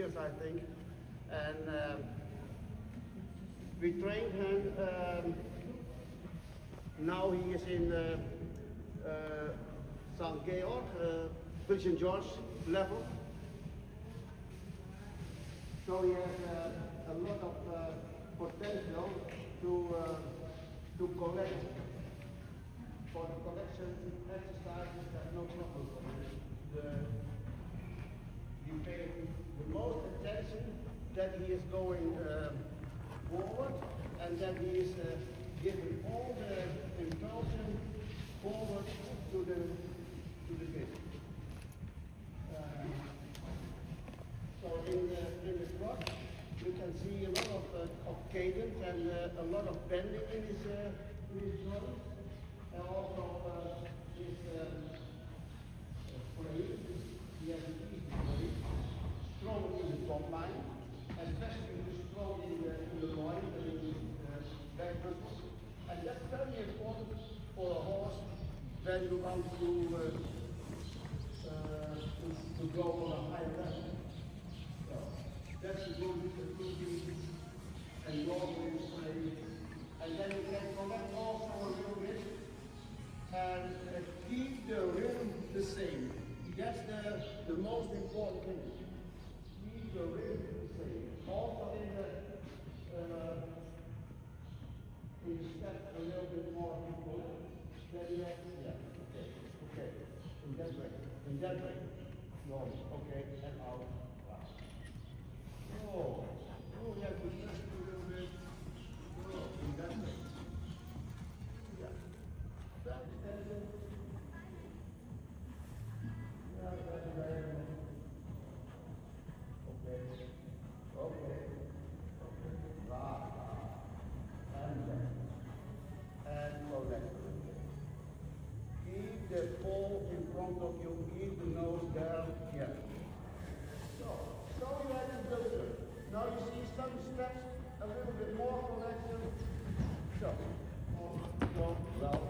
years, I think, and we trained him. Now he is in St. Georg, Prince George level. So he has a lot of potential to collect. For the collection exercises, there's no problem for him. He pays the most attention that he is going forward, and that he is giving all the impulsion forward to the vision. So in the trot, you can see a lot of cadence and a lot of bending in his joints, and also his frame. He has an easy frame, strong in the top line, especially strong in the loin and in the back muscles. And that's very important for a horse when you want to go on a higher level. So that's the good and normal frame. And then you can collect also a little bit and keep the rhythm the same. That's the most important thing. Keep the rhythm the same. Also in the step a little bit more people. Then you have, okay. In that way. No, okay, and out. Oh, you have to stretch a little bit. Oh, in that way. Yeah. Back extension. Yeah, that's very nice. Okay. And go left. Keep the pole in front of you, keep the nose down, yeah. So you have to do it. Now you see some steps, a little bit more collection. So, well done.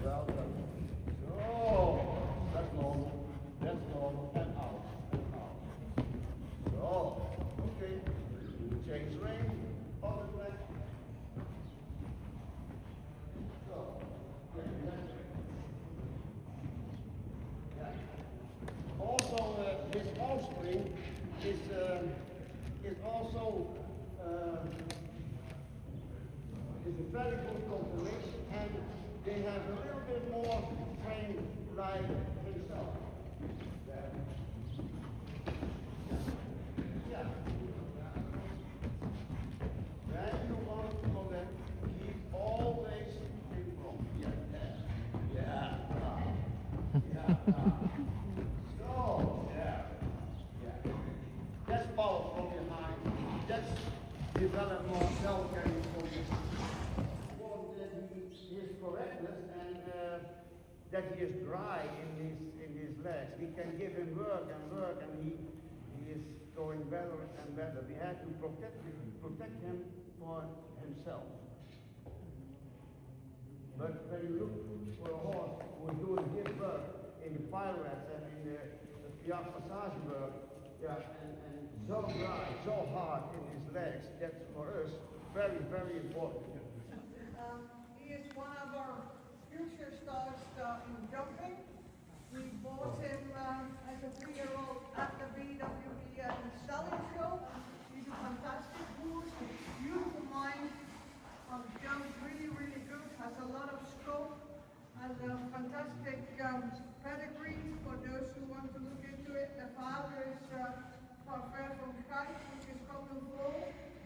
So, that's normal, and out. So, okay, change rein, other leg. So, yeah. Also, his offspring is also is a very good combination, and they have a little bit more frame like himself. Yeah. When you want to collect, keep always in front. Yeah. So, yeah. That's power from behind. That's develop more self-carrying for you. Well, his correctness and that he is dry in his legs. We can give him work, and he is going better and better. We have to protect him for himself. But when you look for a horse who is doing his work in the pirouettes and in the passage work, and so dry, so hard in his legs, that's for us very, very important. He is one of our future stars in jumping. We bought him as a 3-year-old at the BWPN Stallion Show. He's a fantastic horse, beautiful mind, jumps really good, has a lot of scope, has a fantastic pedigree for those who want to look into it. The father is Parfait from Schaik, which is common flow.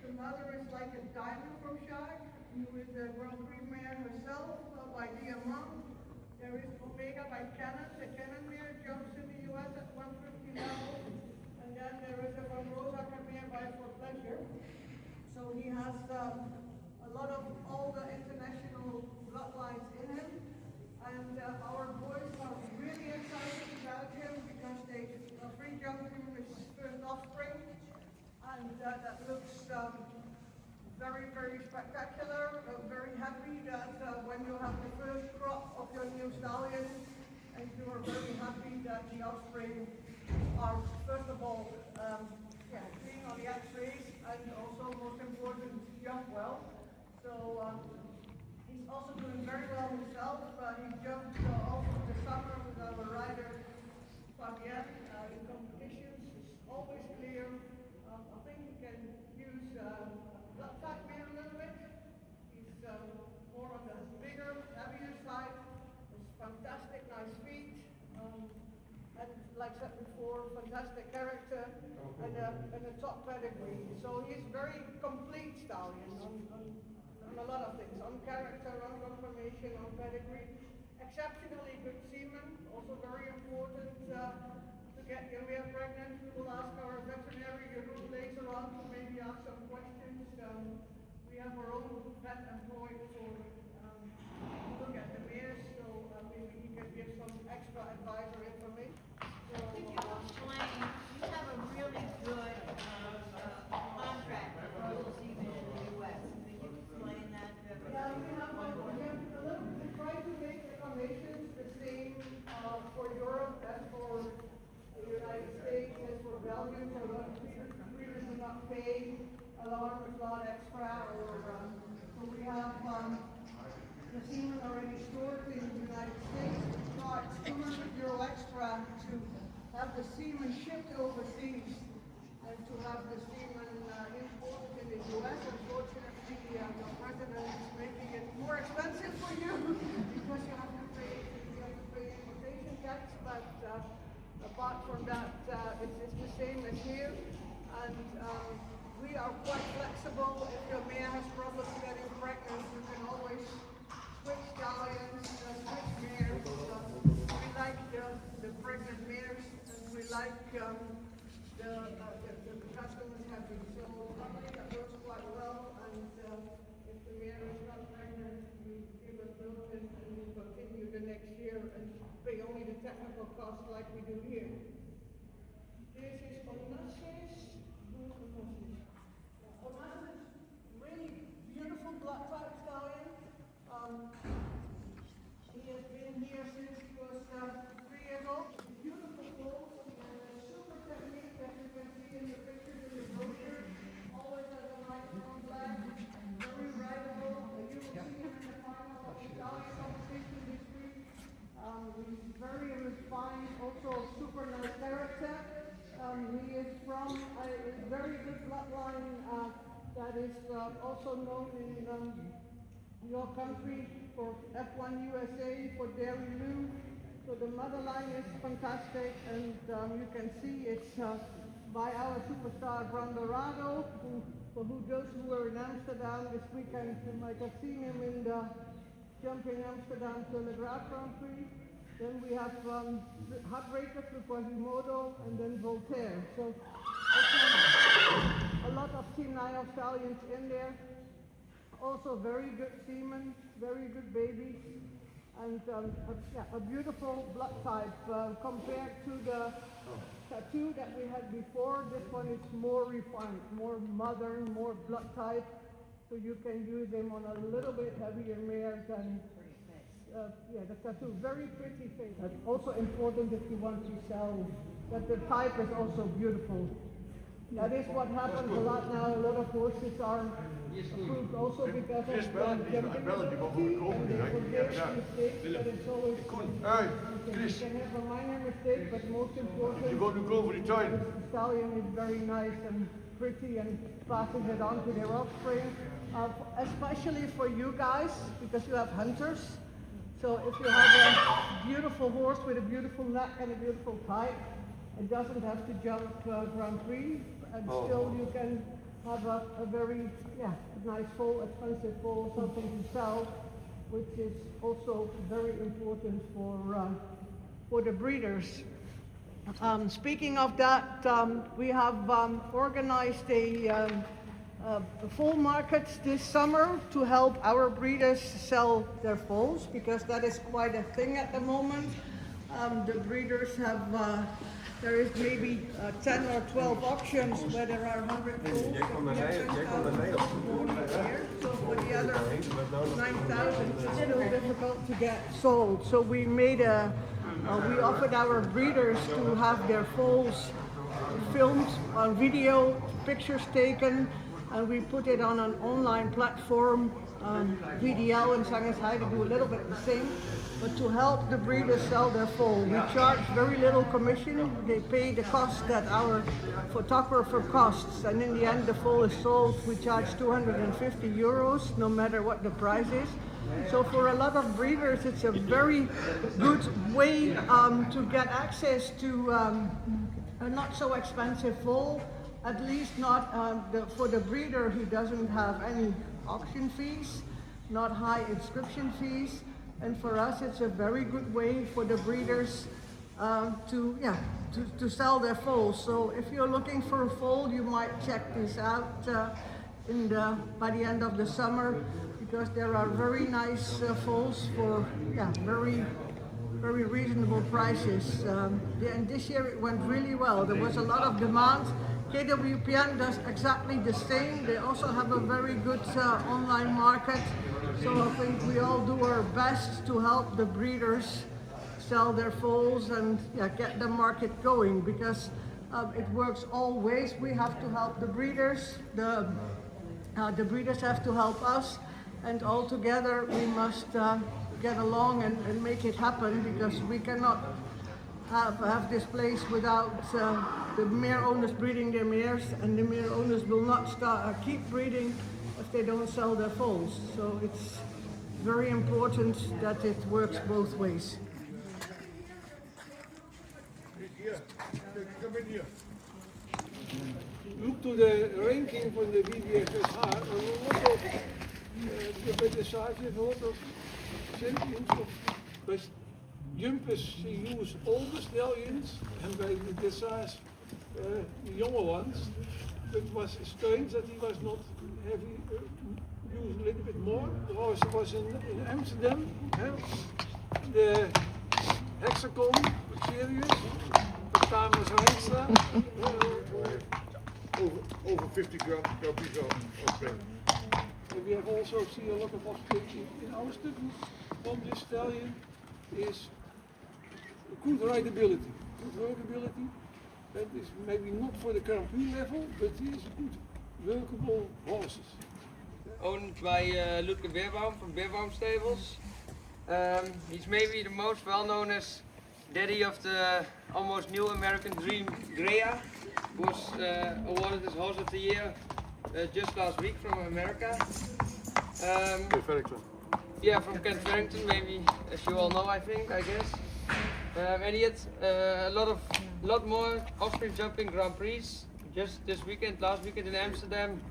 The mother is like a diamond from Schaik, who is the Grand Prix mare herself by Diamant. There is Omega by Cannon. The Cannon mare jumps in the US at 150 level. And then there is a Van Rosa mare by For Pleasure. So he has a lot of all the international bloodlines in him. And our boys are really excited about him because they free jumped him with his first offspring. And that looks very spectacular. I'm very happy that when you have the first crop of your new stallion, and you are very happy that the offspring are, first of all, also doing very well himself. He jumped over the summer with our rider Fabienne in competitions. He's always clear. I think he can use blood type mare a little bit. He's more on the bigger, heavier side. It's fantastic, nice feet. And like I said before, fantastic character and a top pedigree. So he's very complete stallion on a lot of things, on character, on conformation, on pedigree. Exceptionally good semen, also very important to get your mare pregnant. We will ask our veterinary later on to maybe ask some questions. We have our own vet employed for look at the mares, so maybe he can give some extra advice or information. So, Could you explain, you have a really good contract for those seamen in the U.S. Could you explain that to yeah, we everybody? have a little bit try to make the conditions the same for Europe as for the United States, as for Belgium, so that breeders do not pay a lot extra, or so we have the semen already stored in the United States. We charge €200 extra to have the semen shipped overseas and to have the semen imported in the U.S. Unfortunately, the president is making it more expensive for you because you have to pay importation tax. But apart from that, it's the same as here. And we are quite flexible. If your mare has problems getting pregnant, you can always switch stallions, switch mares. We like the pregnant mares, and we like the customers happy. So luckily that works quite well. And if the mare is not pregnant, we give us notice and we continue the next year and pay only the technical costs like we do here. This is Onassis. Onassis, really beautiful blood type stallion. He has been here since he was 3 years old. Beautiful foal, and super technique that you can see in the pictures in the brochure. Always has a nice long black, very rideable. You will see him in the final of the stallion competition this week. He's very refined, also super nice character. He is from a very good bloodline that is also known in your country for F1 USA, for Dairy Lou. So the mother line is fantastic, and you can see it's by our superstar Grandorado, for those who were in Amsterdam this weekend, you might have seen him in the Jumping Amsterdam Telegraph Grand Prix. Then we have Heartbreaker for Quasimodo, and then Voltaire. So a lot of Team Nijhof stallions in there. Also very good semen, very good babies, and a beautiful blood type compared to the tattoo that we had before. This one is more refined, more modern, more blood type, so you can use them on a little bit heavier mares than the tattoo. Very pretty face. That's also important if you want to sell, but the type is also beautiful. That is what happens a lot now. A lot of horses are approved also because of jumping ability, and they forget mistakes, but it's always you can have a minor mistake, but most important, the stallion is very nice and pretty and passes it on to their offspring, especially for you guys, because you have hunters. So if you have a beautiful horse with a beautiful neck and a beautiful type, it doesn't have to jump Grand Prix, and still you can have a very nice foal, expensive foal, something to sell, which is also very important for the breeders. Speaking of that, we have organized a foal market this summer to help our breeders sell their foals, because that is quite a thing at the moment. The breeders have there is maybe 10 or 12 auctions where there are 100 foals. So for the other 9,000, it's still difficult to get sold. So we made we offered our breeders to have their foals filmed on video, pictures taken, and we put it on an online platform. VDL and Shanghai do a little bit the same, but to help the breeders sell their foal. We charge very little commission. They pay the cost that our photographer costs, and in the end the foal is sold. We charge 250 euros, no matter what the price is. So for a lot of breeders, it's a very good way to get access to a not so expensive foal. At least not for the breeder, he doesn't have any auction fees, not high inscription fees, and for us it's a very good way for the breeders to sell their foals. So if you're looking for a foal, you might check this out by the end of the summer, because there are very nice foals for very reasonable prices. And this year it went really well. There was a lot of demand. KWPN does exactly the same. They also have a very good online market. So I think we all do our best to help the breeders sell their foals and get the market going, because it works all ways. We have to help the breeders. The breeders have to help us, and all together we must get along and make it happen, because we cannot have this place without the mare owners breeding their mares, and the mare owners will not keep breeding if they don't sell their foals. So it's very important that it works both ways. Look to the ranking from the BDFSH, and a lot of the dressage have a lot of champions of best jumpers. Use older stallions, and by the dressage the younger ones. But it was strange that he was not having used a little bit more. The horse was in Amsterdam, the Hexagon series, Thomas Reinstra. Over 50 gram copies of pen. We have also seen a lot of offspring in our study from this stallion is good rideability, good workability. That is maybe not for the Grand Prix level, but he is good workable horses. Owned by Ludwig Beerbaum from Beerbaum Stables. He's maybe the most well known as daddy of the almost new American dream Greve, who was awarded as Horse of the Year just last week from America. Yeah, from Kent Farrington, maybe, as you all know, I guess. And he had a lot more offspring jumping Grand Prix. Just this weekend, last weekend in Amsterdam,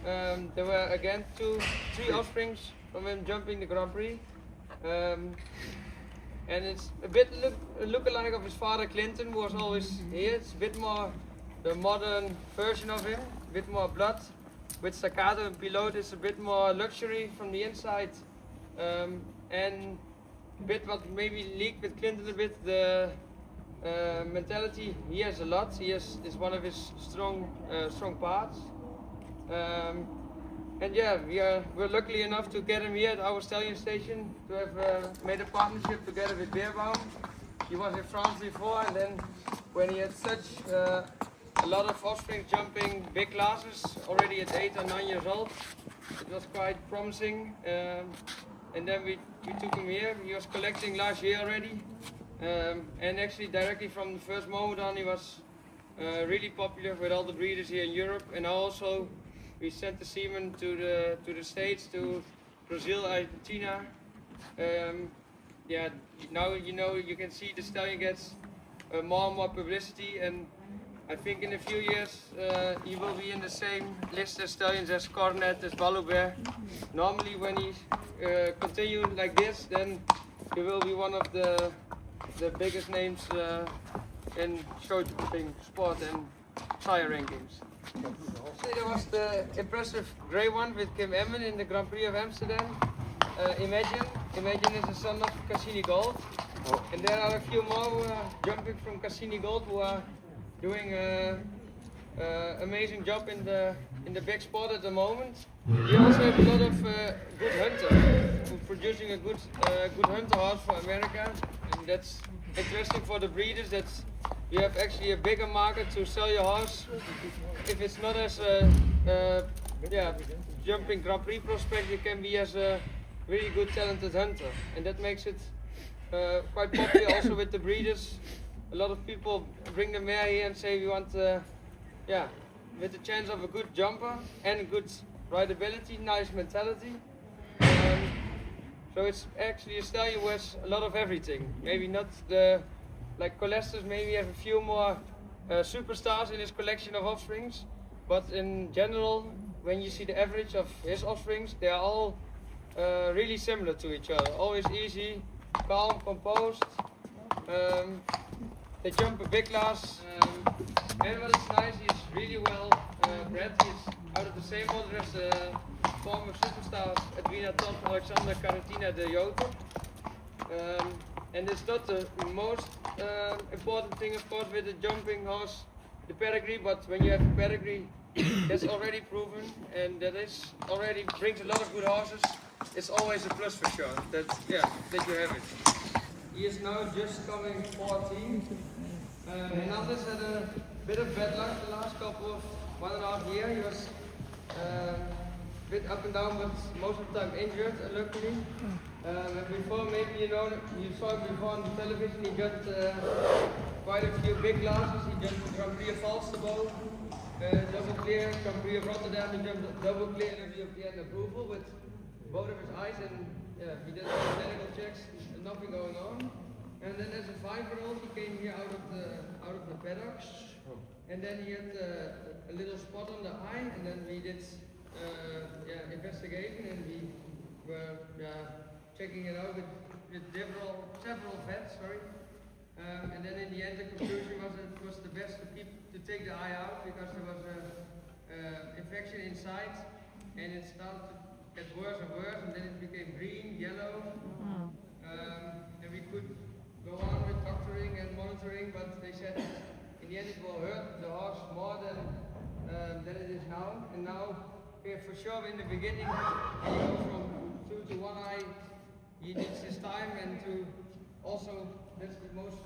there were again 3 offsprings from him jumping the Grand Prix. And it's a bit look-alike of his father Clinton, who was always here. It's a bit more the modern version of him, a bit more blood. With staccato and pilote, it's a bit more luxury from the inside. And a bit what maybe leaked with Clinton a bit, the mentality he has a lot. Is one of his strong parts. And yeah, we're lucky enough to get him here at our stallion station, to have made a partnership together with Beerbaum. He was in France before, and then when he had such a lot of offspring jumping big classes already at 8 or 9 years old, it was quite promising. And then we took him here. He was collecting last year already, and actually directly from the first moment on, he was really popular with all the breeders here in Europe. And also we sent the semen to the States, to Brazil, Argentina. Yeah, now you can see the stallion gets more and more publicity, and I think in a few years he will be in the same list as stallions as Cornet, as Balubert. Normally when he continues like this, then he will be one of the biggest names in show jumping sport and sire rankings. So there was the impressive grey one with Kim Emmen in the Grand Prix of Amsterdam. Imagine is the son of Cassini Gold. And there are a few more who are jumping from Cassini Gold, who are doing amazing job in the big sport at the moment. We also have a lot of good hunters who producing a good hunter horse for America, and that's interesting for the breeders. That you have actually a bigger market to sell your horse if it's not as yeah, jumping Grand Prix prospect, you can be as a really good talented hunter, and that makes it quite popular also with the breeders. A lot of people bring the mare here and say we want, yeah, with the chance of a good jumper and good rideability, nice mentality. So it's actually a stallion who has a lot of everything. Maybe not the, like Colesters maybe have a few more superstars in his collection of offsprings, but in general, when you see the average of his offsprings, they are all really similar to each other. Always easy, calm, composed. They jump a big class. And what is nice, he's really well bred. He's out of the same order as the former superstars Edwina Top, Alexander Karantina de Joter. And it's not the most important thing, of course, with the jumping horse, the pedigree, but when you have a pedigree that's already proven and that is already brings a lot of good horses, it's always a plus for sure that you have it. He is now just coming 14. Hernandez had a bit of bad luck the last couple of 1.5 years. He was a bit up and down, but most of the time injured, luckily. And before, maybe you know, you saw it before on the television, he jumped quite a few big classes. He jumped the Grand Prix of Falsterbo, double clear, Grand Prix of Rotterdam, he jumped double clear KWPN approval with both of his eyes, and he did all the medical checks, nothing going on. And then as a 5-year-old, he came here out of the paddock, and then he had a little spot on the eye, and then we did investigation, and we were checking it out with several vets, and then in the end the conclusion was it was the best to take the eye out because there was an infection inside, and it started to get worse and worse, and then it became green, yellow, and we could go on with doctoring and monitoring, but they said in the end it will hurt the horse more than it is now. And now, for sure, in the beginning, when you go from 2 to 1 eye, he needs his time, and to also, that's the most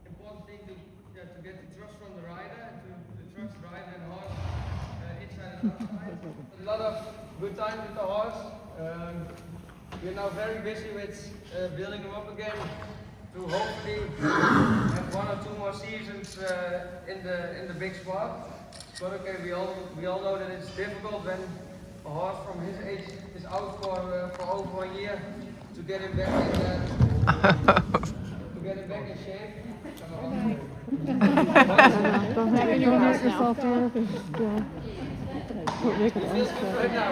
important thing, to get the trust from the rider, and to trust the rider and horse inside and outside. A lot of good times with the horse. We're now very busy with building him up again to hopefully have 1 or 2 more seasons in the big spot. But okay, we all know that it's difficult when a horse from his age is out for over a year to get him back in shape. Don't have any horse yourself there. It feels good right now.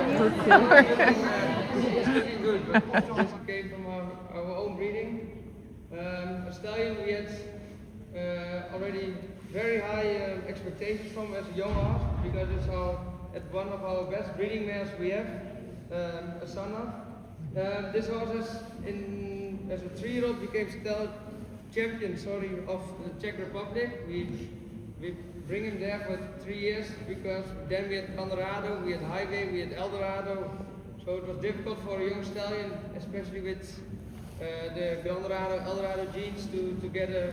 It's looking good, but this came from our own breeding. A stallion we had already very high expectations from as a young horse, because it's one of our best breeding mares we have, a son of. This horse as a 3-year-old became champion of the Czech Republic. We bring him there for 3 years because then we had Colorado, we had Highway, we had Eldorado. So it was difficult for a young stallion, especially with the Eldorado genes, to get a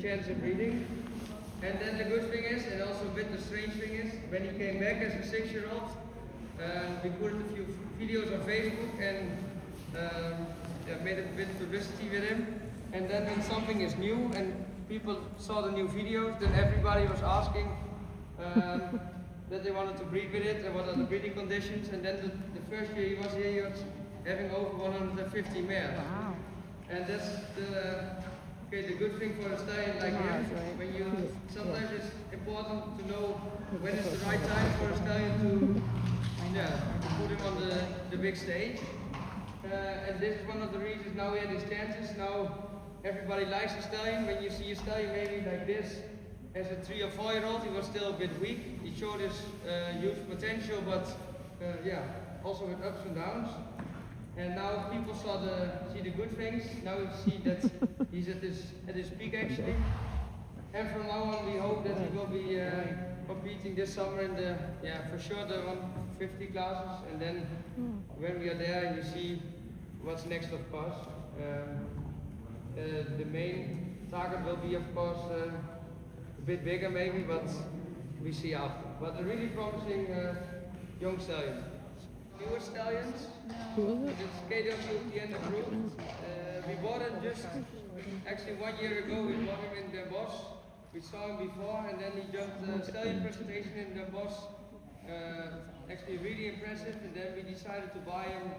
chance in breeding. And then the good thing is, and also a bit the strange thing is, when he came back as a 6-year-old, we put a few videos on Facebook and made a bit of publicity with him. And then when something is new and people saw the new videos, then everybody was asking that they wanted to breed with it and what are the breeding conditions. And then the first year he was here, he was having over 150 mares. Wow. And that's the good thing for a stallion like him. When you sometimes it's important to know when is the right time for a stallion to put him on the big stage. And this is one of the reasons now he had his chances. Now everybody likes a stallion. When you see a stallion maybe like this, as a 3 or 4-year-old, he was still a bit weak. He showed his huge potential, but also with ups and downs. And now people see the good things. Now we see that he's at his peak actually. And from now on, we hope that he will be competing this summer in the for sure the 150 classes. And then when we are there, you see what's next, of course. The main target will be, of course, a bit bigger maybe, but we see after. But a really promising young stallion. Newer stallions. It's KWPN-NA group. We bought it just actually 1 year ago. We bought him in Den Bosch. We saw him before, and then he jumped the stallion presentation in Den Bosch. Actually really impressive, and then we decided to buy him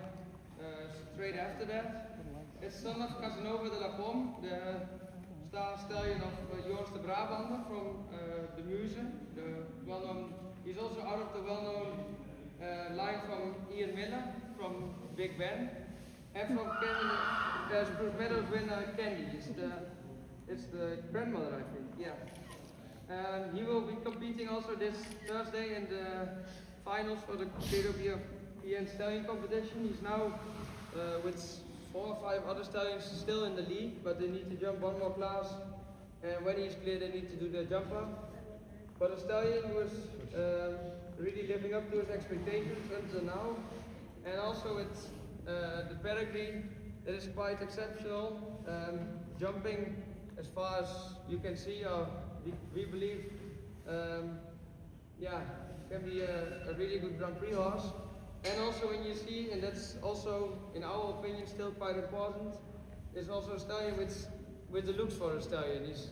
straight after that. It's son of Casanova de la Pomme, the star stallion of Joris de Brabander from the Museum. The well-known. He's also out of the well-known line from Ian Miller from Big Ben, and from Candy, there's Bruce Meadows winner Candy. It's the grandmother, I think. Yeah. He will be competing also this Thursday in the finals for the KWPN stallion competition. He's now with 4 or 5 other stallions still in the league, but they need to jump one more class. And when he's clear, they need to do their jump up. But the stallion was really living up to his expectations until now. And also it's the pedigree that is quite exceptional. Jumping as far as you can see, we believe, yeah, can be a really good Grand Prix horse. And also when you see, and that's also in our opinion still quite important, is also a stallion with the looks for a stallion. He's,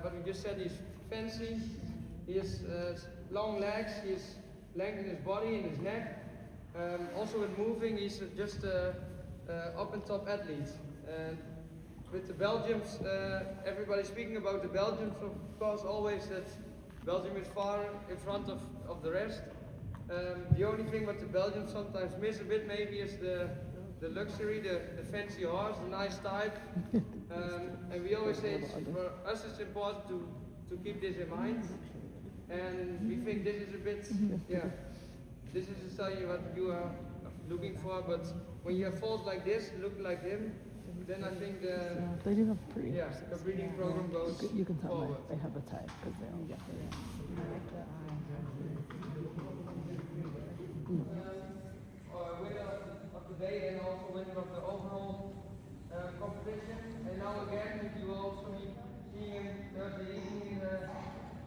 what we just said, he's fancy, he has long legs, he has length in his body and his neck. Also with moving, he's just up and top athlete. And with the Belgians, everybody's speaking about the Belgians, of course always that Belgium is far in front of the rest. The only thing what the Belgians sometimes miss a bit maybe is the luxury, the fancy horse, the nice type. And we always say for us it's important to keep this in mind. And we think this is a bit, yeah, this is a stallion what you are looking for, but when you have foals like this, look like him, then I think They do have pretty yeah, the breeding program goes You can tell forward. they have a type because they all get Winner of the day and also winner of the overall competition. And now again, you will also be seeing him Thursday evening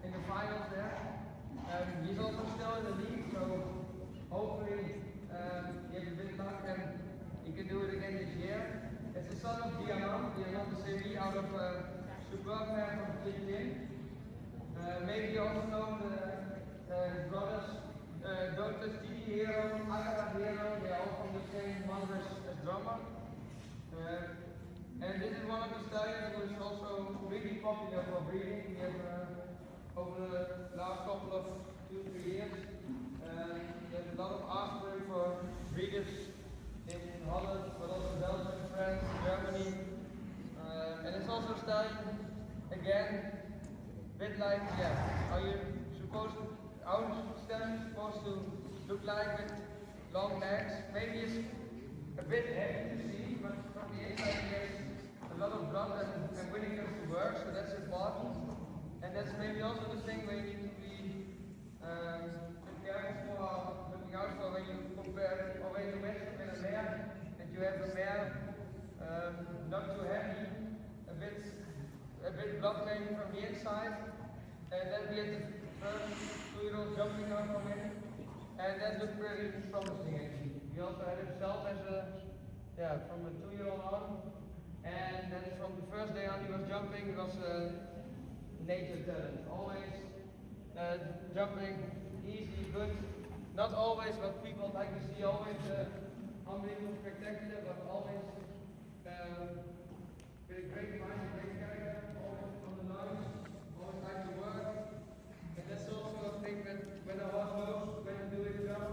in the finals there. He's also still in the league, so hopefully he has a bit of luck and he can do it again this year. It's the son of Diamant the series out of Superb Man from Philippines. Maybe you also know the brothers, daughters Gigi Hero, Agatha Hero, they are all from the same mother as drummer. And this is one of the stallions who is also really popular for breeding. We have over the last couple of 2-3 years, there's a lot of offspring for breeders in Holland, but also Belgium, France, Germany. And it's also a stallion, again, a bit like, yeah, how stallion supposed to look like with long legs. Maybe it's a bit heavy to see, but from the inside there's a lot of blood and willingness to work, so that's important. And that's maybe also the thing where you need to be careful for, looking out for when you compare or when you match it with a mare, that you have a mare not too heavy, a bit blood maybe from the inside, and then we had the first 2-year-old jumping out from him, and that looked very promising actually. He also had himself as from a 2-year-old on, and then from the first day on he was jumping, he was nature talent. Always jumping easy, good. Not always what people like to see, always unbelievable spectacular, but always with a great mind, a great character, always on the lines, always like to work. And that's also a thing that when a horse knows when to do his job,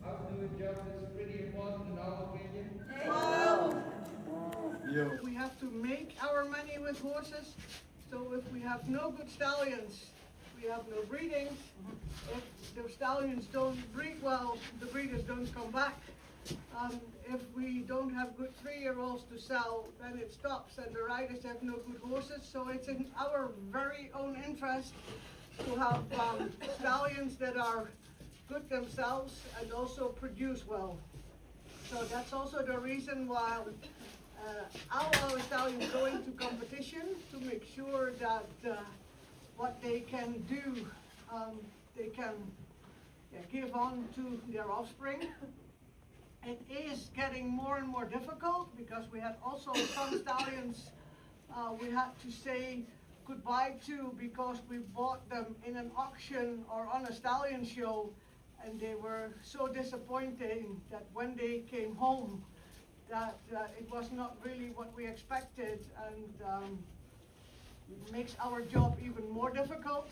how to do his job, is pretty important in our opinion. We have to make our money with horses. So if we have no good stallions, we have no breeding. If the stallions don't breed well, the breeders don't come back. If we don't have good 3-year-olds to sell, then it stops and the riders have no good horses. So it's in our very own interest to have stallions that are good themselves and also produce well. So that's also the reason why our stallions go into competition, to make sure that what they can do they can give on to their offspring. It is getting more and more difficult because we had also some stallions we had to say goodbye to because we bought them in an auction or on a stallion show, and they were so disappointing that when they came home that it was not really what we expected, and it makes our job even more difficult.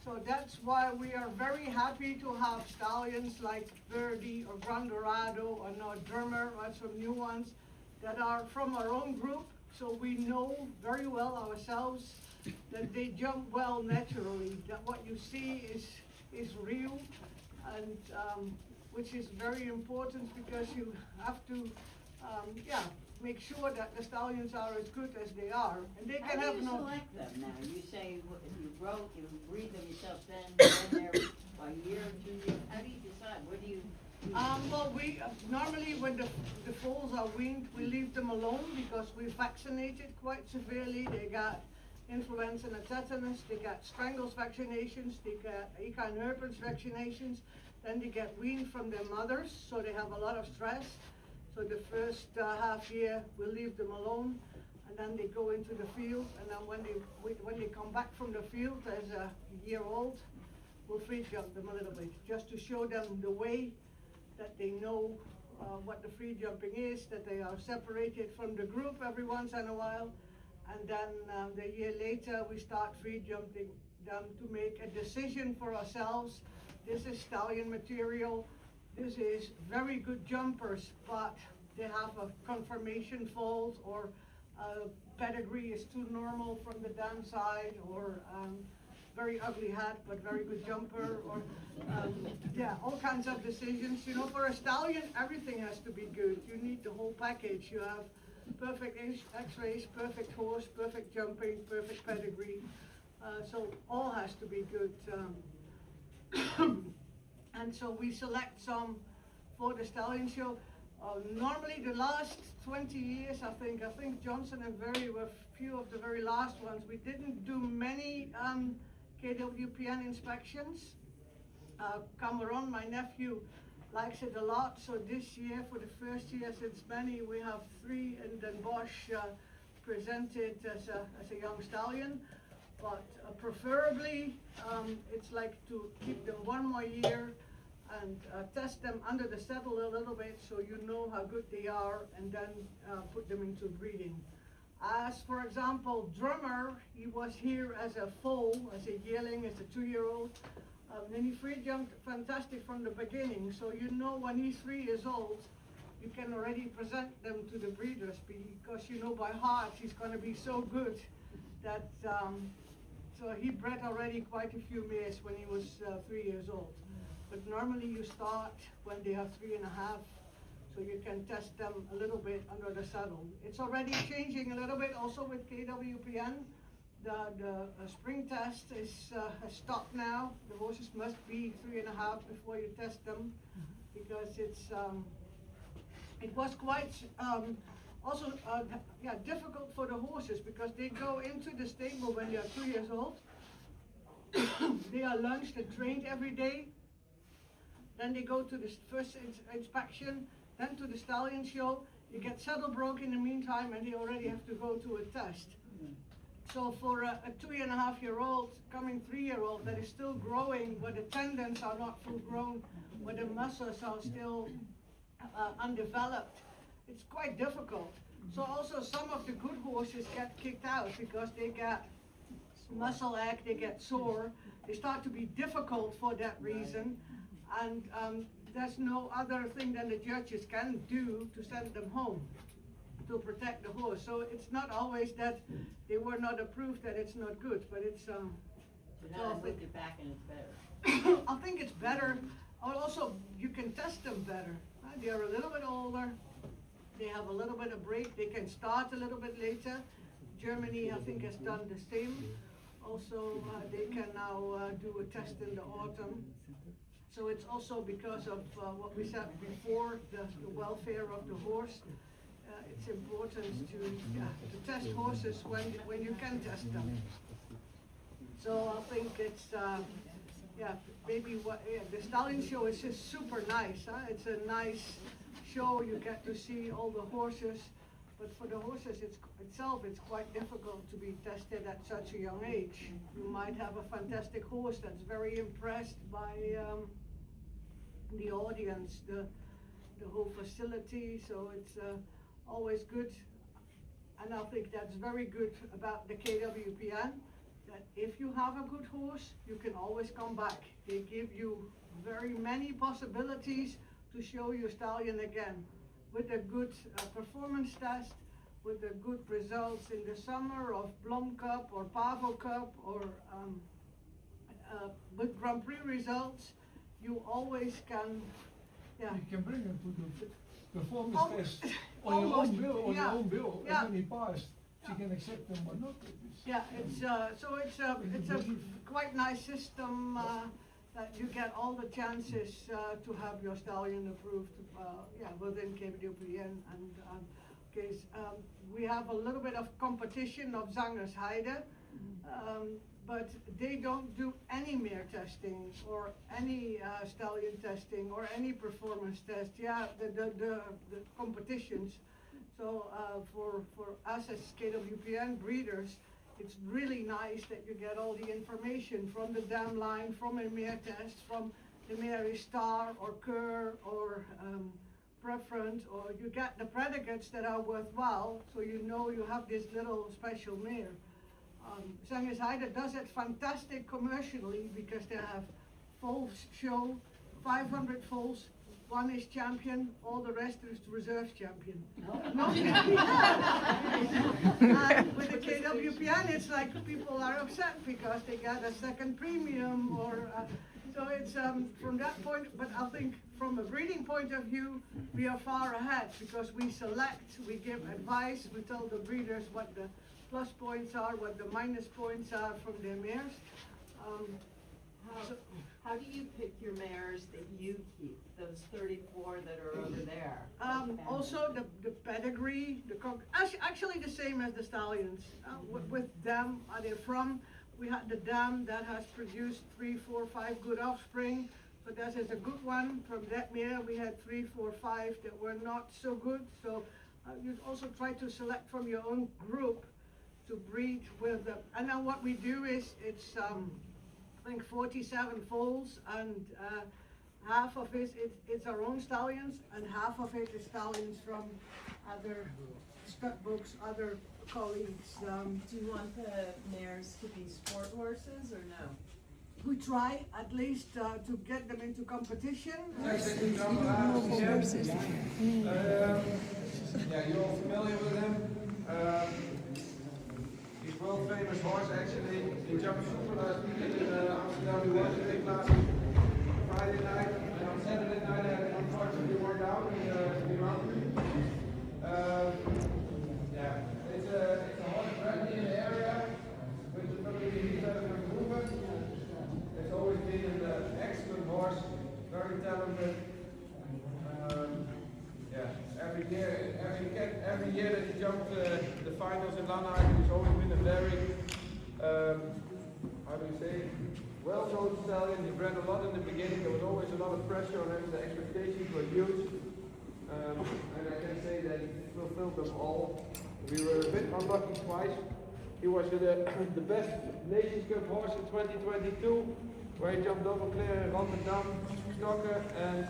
So that's why we are very happy to have stallions like Birdie or Grand Dorado or now Drummer or some new ones that are from our own group. So we know very well ourselves that they jump well naturally, that what you see is real, and which is very important because you have to make sure that the stallions are as good as they are, and they can How have do you no. select them now? You say you breed them yourself, then they're a year or 2 years. How do you decide? What do you? Well, we normally when the foals are weaned, we leave them alone because we vaccinated quite severely. They got influenza and tetanus, they got strangles vaccinations, they got equine herpes vaccinations. Then they get weaned from their mothers, so they have a lot of stress. So the first half year, we'll leave them alone, and then they go into the field, and then when they come back from the field as a year old, we'll free jump them a little bit, just to show them the way that they know what the free jumping is, that they are separated from the group every once in a while, and then the year later, we start free jumping them to make a decision for ourselves. This is stallion material. This is very good jumpers, but they have a conformation fault, or pedigree is too normal from the dam side, or very ugly hat but very good jumper, or all kinds of decisions. You know, for a stallion, everything has to be good. You need the whole package. You have perfect x-rays, perfect horse, perfect jumping, perfect pedigree. So all has to be good. And so we select some for the stallion show. Normally the last 20 years, I think Johnson and Very were few of the very last ones. We didn't do many KWPN inspections. Cameron, my nephew, likes it a lot. So this year, for the first year since many, we have 3, and then Bosch presented as a young stallion. But preferably, it's like to keep them 1 more year and test them under the saddle a little bit so you know how good they are, and then put them into breeding. As for example, Drummer, he was here as a foal, as a yearling, as a 2-year-old. And he free jumped fantastic from the beginning. So you know when he's 3 years old, you can already present them to the breeders because you know by heart he's going to be so good that so he bred already quite a few mares when he was 3 years old. But normally you start when they are 3.5, so you can test them a little bit under the saddle. It's already changing a little bit also with KWPN. The spring test has stopped now. The horses must be 3.5 before you test them, because it was quite also difficult for the horses because they go into the stable when they are 2 years old. They are lunched and trained every day. Then they go to the first inspection, then to the stallion show. You get saddle broke in the meantime, and they already have to go to a test. So for a 2.5-year-old coming 3-year-old that is still growing, where the tendons are not full grown, where the muscles are still undeveloped, it's quite difficult. So also some of the good horses get kicked out because they get muscle ache, they get sore, they start to be difficult for that reason, and there's no other thing than the judges can do to send them home to protect the horse. So it's not always that they were not approved that it's not good, but it's So now I moved it back and it's better. I think it's better. Also, you can test them better. They are a little bit older. They have a little bit of break. They can start a little bit later. Germany, I think, has done the same. Also, they can now do a test in the autumn. So it's also because of what we said before, the welfare of the horse. It's important to test horses when you can test them. So I think it's yeah, maybe what, yeah, the stallion show is just super nice, huh? It's a nice show, you get to see all the horses, but for the horses it's quite difficult to be tested at such a young age. You might have a fantastic horse that's very impressed by the audience, the whole facility, so it's always good. And I think that's very good about the KWPN, that if you have a good horse, you can always come back. They give you very many possibilities to show your stallion again, with a good performance test, with the good results in the summer of Blom Cup or Pavo Cup, or with Grand Prix results, you always can, yeah. You can bring him to the performance Al- test on your own bill, yeah, your own bill, yeah. and when he passed, she can accept them or not. Yeah, it's it's a quite nice system that you get all the chances to have your stallion approved, yeah, within KWPN. And okay, we have a little bit of competition of Zangersheide, but they don't do any mare testing or any stallion testing or any performance test. Yeah, the competitions. So for us as KWPN breeders, it's really nice that you get all the information from the dam line, from a mare test, from the mare is star or cur or preferent, or you get the predicates that are worthwhile, so you know you have this little special mare. Zangersheide does it fantastic commercially because they have foals show, 500 foals. One is champion, all the rest is reserve champion. No. With the KWPN, it's like people are upset because they get a second premium, or so it's from that point. But I think from a breeding point of view, we are far ahead because we select, we give advice, we tell the breeders what the plus points are, what the minus points are from their mares. How do you pick your mares that you keep, those 34 that are over there? Also the pedigree, actually the same as the stallions. With them, are they from? We had the dam that has produced 3, 4, 5 good offspring, so that is a good one. From that mare, we had 3, 4, 5 that were not so good. So you also try to select from your own group to breed with them. And then what we do is it's I think 47 foals, and half of it's our own stallions, and half of it is stallions from other stud books, other colleagues. Do you want the mares to be sport horses or no? We try at least to get them into competition. Yeah, you're all familiar with him. He's world famous horse actually. He jumped super last weekend in Amsterdam. He won the big last Friday night, and on Saturday night I unfortunately wore down in the mountain. Yeah, it's a horse bred in the area, which is probably Greve. It's always been an excellent horse, very talented. Yeah, every year that he jumped the finals in Lanark, he's always been a very, how do you say, well-known stallion. He bred a lot in the beginning. There was always a lot of pressure on him. The expectations were huge, and I can say that he fulfilled them all. We were a bit unlucky twice. He was the best Nations Cup horse in 2022, where he jumped over clear Rotterdam, Stokke, and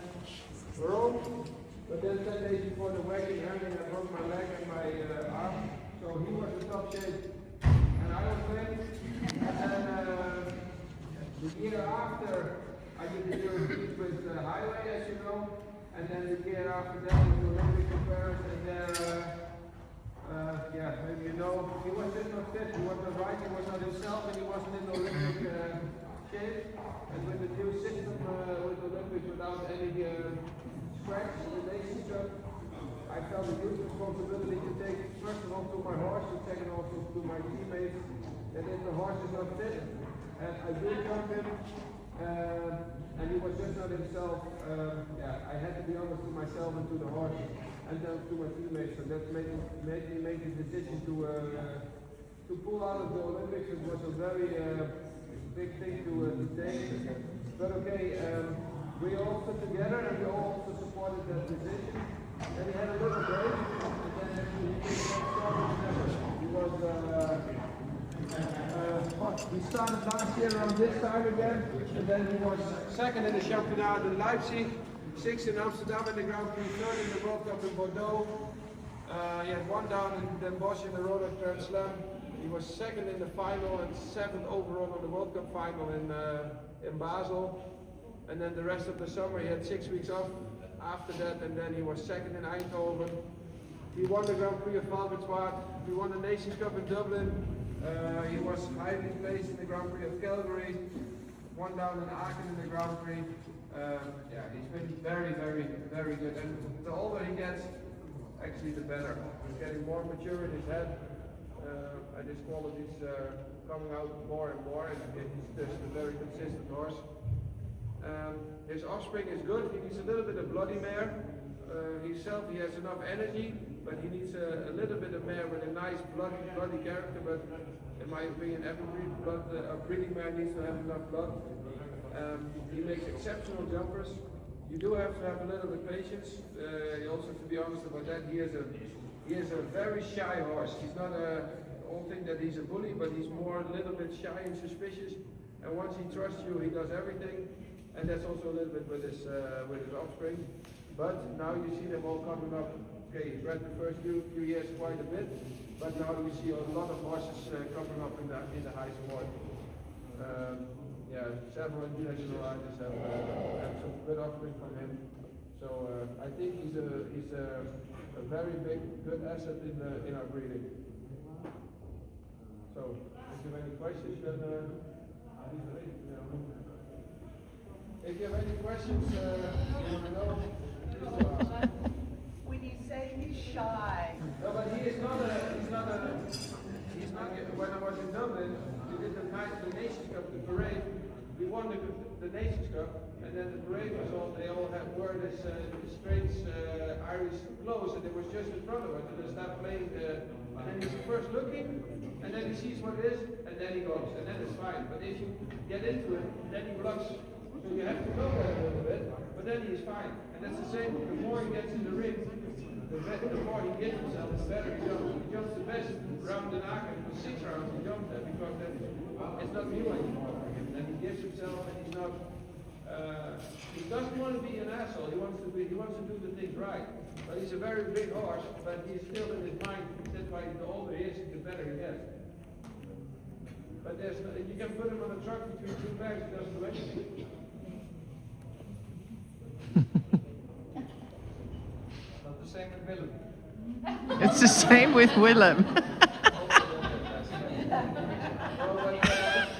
Rome. But then 10 days before the wagon, I broke my leg and my arm, so he was in top shape, and I was late. And the year after, I did the Europeans with Highway, as you know, and then the year after that was the Olympic in Paris, and there, yeah, maybe you know, he was just not fit, he was not right, he was not himself, and he wasn't in the Olympic shape. And with the new system with the Olympics without any scratch in the Nations Cup, I felt a huge responsibility to take, first of all, to my horse, and second also to my teammates, that if the horse is not fit, and I do jump him, and he was just not himself, yeah, I had to be honest to myself and to the horse, and then to my teammates, so that made me make the decision to pull out of the Olympics. It was a very big thing to take. But okay, we all stood together and we all also supported that decision. Then he had a little break, and then actually he came back stronger than ever. He was, he started last year around this time again, and then he was second in the Championnat in Leipzig, sixth in Amsterdam in the Grand Prix, third in the World Cup in Bordeaux. He had one down in Den Bosch in the Roller Grand Slam. He was second in the final and seventh overall on the World Cup final in Basel. And then the rest of the summer he had 6 weeks off after that, and then he was second in Eindhoven. He won the Grand Prix of Valbetswaard. He won the Nations Cup in Dublin. He was highly placed in the Grand Prix of Calgary. One down in Aachen in the Grand Prix. Yeah, he's been very, very, very good. And the older he gets, actually the better. He's getting more mature in his head. And his qualities coming out more and more. And he's just a very consistent horse. His offspring is good. He needs a little bit of bloody mare. Himself, he has enough energy, but he needs a little bit of mare with a nice bloody character. But in my opinion, every breeding mare needs to have enough blood. He makes exceptional jumpers. You do have to have a little bit of patience. Also, to be honest about that, he is a very shy horse. He's not all think that he's a bully, but he's more a little bit shy and suspicious. And once he trusts you, he does everything. And that's also a little bit with his offspring. But now you see them all coming up. Okay, he's bred the first few years quite a bit, but now you see a lot of horses coming up in the high sport. Yeah, several international riders have some good offspring from him. So I think he's a very big, good asset in our breeding. So if you have any questions, then if you have any questions, you want to know, please ask. When you say he's shy. No, but he's not, when I was in Dublin, we did the Nations Cup, the parade. We won the Nations Cup, and then the parade was on, they all wore this strange Irish clothes, and it was just in front of us, and they started playing and then he's first looking, and then he sees what it is, and then he goes, and then it's fine. But if you get into it, then he blocks. So you have to go there a little bit, but then he's fine. And that's the same, the more he gets in the ring, the more he gives himself, the better he jumps. He jumps the best round in Aachen. For 6 rounds he jumped there, because then it's not new anymore for him. Then he gives himself, and he's not, he doesn't want to be an asshole. He wants to do the things right. But he's a very big horse, but he's still in his mind, that's why the older he is, the better he gets. But you can put him on a truck between two bags, he doesn't do anything. Not the same with Willem. It's the same with Willem.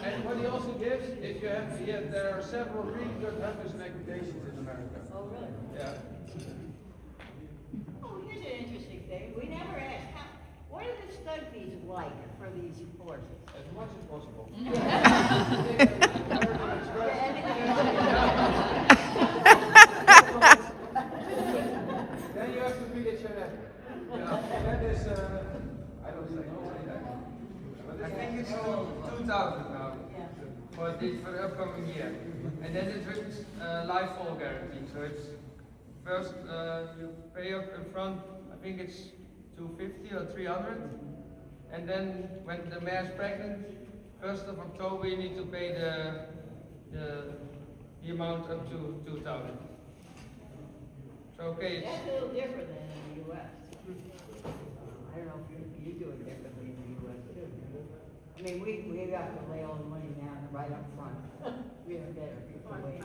And what he also gives, if you have, there are several really good hunters and equitations in America. Oh, really? Yeah. Oh, here's an interesting thing. We never asked, what are the stud fees like for these horses? As much as possible. Then you have to be the chef. That is, I don't say that. I think it's 2,000 now for the upcoming year. And then it's with live fall guarantee. So it's first you pay up in front, I think it's 250 or 300. And then when the mare's pregnant, 1st of October you need to pay the amount up to 2,000. So okay, That's a little different than in the US. I don't know if you do it differently in the US too. I mean, we got to lay all the money down right up front. We have better people wait.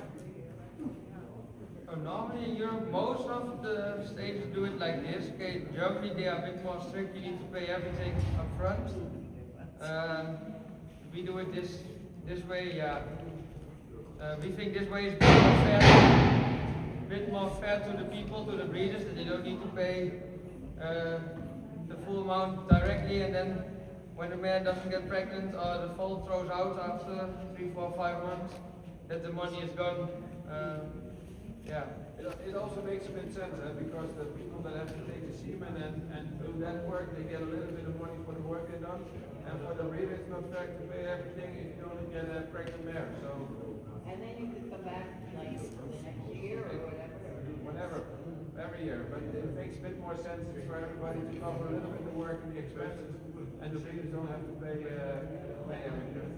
normally in Europe, most of the states do it like this. Okay, Germany, they are a bit more strict. You need to pay everything up front. We do it this way, yeah. We think this way is a bit more fair to the people, to the breeders, that they don't need to pay the full amount directly, and then when the mare doesn't get pregnant or the foal throws out after 3, 4, 5 months, that the money is gone. Yeah, it also makes a bit sense, because the people that have to take the semen and do that work, they get a little bit of money for the work they done. And for the breeder, it's not fair to pay everything if you only get a pregnant mare, so. And then you could come back like the next year or whatever. Whatever, every year, but it makes a bit more sense for everybody to cover a little bit of work and the expenses, and the breeders don't have to pay everything.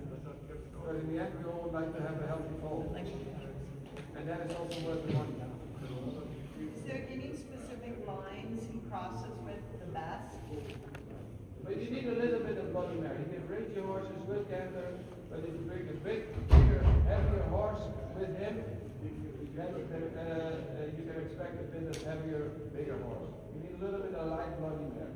But in the end, we all would like to have a healthy foal, and that is also worth the money. Is there any specific lines he crosses with the best? But you need a little bit of bloody mare. You can break your horses with canter, but if you bring a bigger, heavier horse with him, then you can expect a bit of heavier, bigger horse. You need a little bit of light bloody mare.